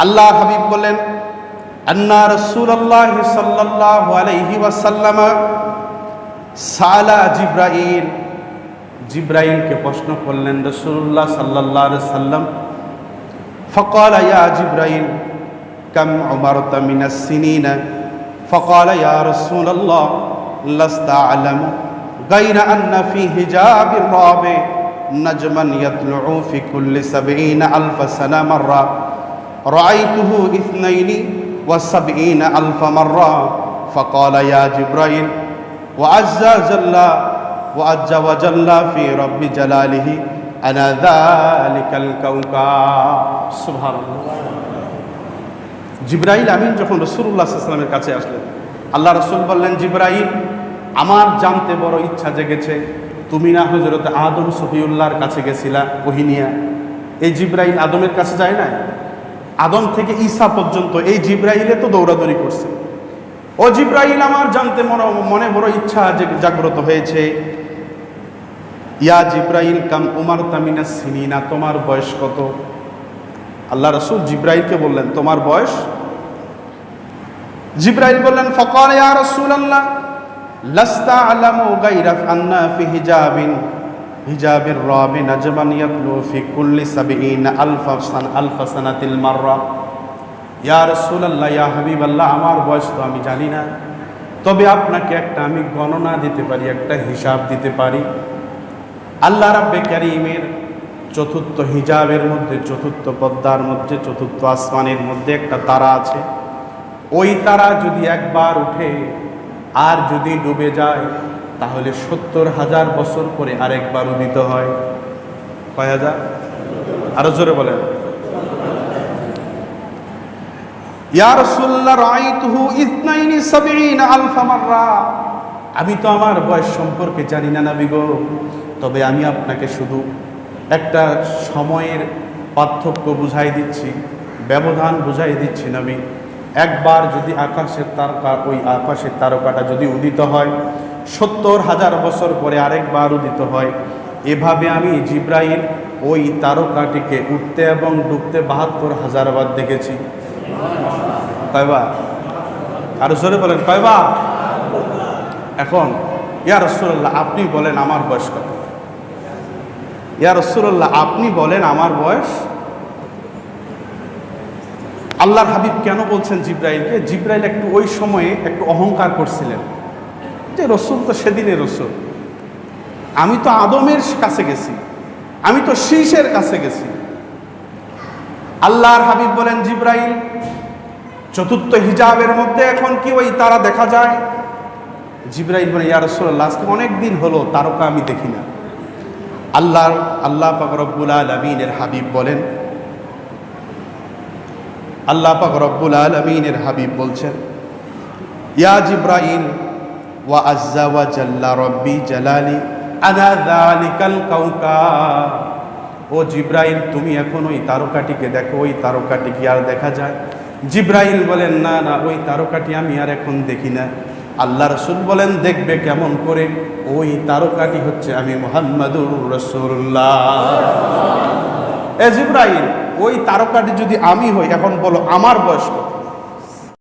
আল্লাহ হাবিব বলেন, আন্না রাসূলুল্লাহ সাল্লাল্লাহু আলাইহি ওয়াসাল্লাম সালা জিব্রাইল, জিব্রাইলকে প্রশ্ন করলেন রাসূলুল্লাহ সাল্লাল্লাহু আলাইহি ওয়াসাল্লাম। ফাকালা ইয়া জিব্রাইল কাম উমারতা মিনাস সিনিনা? ফাকালা ইয়া রাসূলুল্লাহ লাস্তা আ'লামু গায়রা আন্না ফি হিজাবির রাবি নাজমান ইয়াতলুউ ফি কুল্লি ৭০,০০০ সানা মাররা রাআইতুহু ৭২,০০০ মাররা। ফাকালা ইয়া জিব্রাইল ওয়া'আজ্জা জাল্লা ওয়া'আজ্জা ওয়া জাল্লা ফি রাব্বি জালালিহি আনা যালিকাল কাওকাব। সুবহানাল্লাহ। জিব্রাইল আমিন যখন রাসূলুল্লাহ সাল্লাল্লাহু আলাইহি ওয়াসাল্লামের কাছে আসলেন, আল্লাহ রাসূল বললেন, জিব্রাইল, আমার জানতে বড় ইচ্ছা জেগেছে, তুমি না হযরত আদম সফিউল্লাহর কাছে গেছিলা ওহী নিয়া। এই জিব্রাইল আদমের কাছে যায় না, আদম থেকে ঈসা পর্যন্ত এই জিব্রাইলে তো দৌড়াদৌড়ি করছে। ও জিব্রাইল, আমার জানতে মনে বড় ইচ্ছা জাগ্রত হয়েছে। ইয়া জিব্রাইল কাম উমারতা মিনাস সিনিনা, তোমার বয়স কত? আল্লাহ রাসূল জিব্রাইলকে বললেন, তোমার বয়স? জিব্রাইল বললেন, ফাকাল ইয়া রাসূলুল্লাহ লাস্তা আ'লামু গায়রা আন্না ফি হিজাবির রাবি নাজমান ইয়াতলু ফি কুল্লি ৭০,০০০ সানাতিল মাররা। ইয়া রাসূলুল্লাহ, ইয়া হাবিবাল্লাহ, আমার বয়স তো আমি জানি না, তবে আপনাকে একটা আমি গণনা দিতে পারি, একটা হিসাব দিতে পারি। আল্লাহ রাব্বে কারীমের চতুর্থ হিজাবের মধ্যে, চতুর্থ পর্দার মধ্যে, চতুর্থ আসমানের মধ্যে একটা তারা আছে। ওই তারা যদি একবার উঠে আর যদি ডুবে যায়, তাহলে ৭০,০০০ বছর পরে আরেকবার উদিত হয়। কয় হাজার? আরো জোরে বলেন। ইয়া রাসূলুল্লাহ রাআইতুহু ৭২,০০০ মাররা। আমি তো আমার বয়স সম্পর্কে জানি না নবী গো, তবে আমি আপনাকে শুধু একটা সময়ের পার্থক্য বুঝাই দিচ্ছি, ব্যবধান বুঝাই দিচ্ছি নবী। একবার যদি আকাশের তারকা, ওই আকাশের তারকাটা যদি উদিত হয়, ৭০,০০০ বছর পরে আরেকবার উদিত হয়। এভাবে আমি জিব্রাইল ওই তারকাটিকে উঠতে এবং ডুবতে ৭২,০০০ বার দেখেছি। কয়বার? আরো জোরে বলেন, কয়বার? এখন ইয়া রাসূলুল্লাহ, আপনি বলেন আমার বয়স কত? ইয়া রাসূলুল্লাহ, আপনি বলেন আমার বয়স? আল্লাহর হাবিব কেন বলছেন জিব্রাইলকে? জিব্রাইল একটু ওই সময়ে একটু অহংকার করছিলেন যে রসুল তো সেদিনের রসুল, আমি তো আদমের কাছে গেছি, আমি তো শীষের কাছে গেছি। আল্লাহর হাবিব বলেন, জিব্রাইল, চতুর্থ হিজাবের মধ্যে এখন কি ওই তারা দেখা যায়? জিব্রাইল বলেন, ইয়া রাসূলুল্লাহ, আজকে অনেক দিন হলো তারকা আমি দেখি না। আল্লাহ পাক রব্বুল আলামিনের হাবিব বলেন, আল্লাহ পাক রব্বুল আলামিনের হাবিব বলছেন, ইয়া জিব্রাইল ওয়া আজ্জা ওয়া জাল্লা রব্বি জালালি আনা যালিকাল কাওকাব। ও জিব্রাইল, তুমি এখন ওই তারকাটিকে দেখো, ওই তারকাটি কি আর দেখা যায়? জিব্রাইল বলেন, না না, ওই তারকাটি আমি আর এখন দেখি না। আল্লাহ রাসূল বলেন, দেখবে কেমন করে? ওই তারকাটি হচ্ছে আমি মুহাম্মাদুর রাসূলুল্লাহ। এ জিব্রাইল, ওই তারকাটি যদি আমি হই, এখন বলো আমার বয়স কত?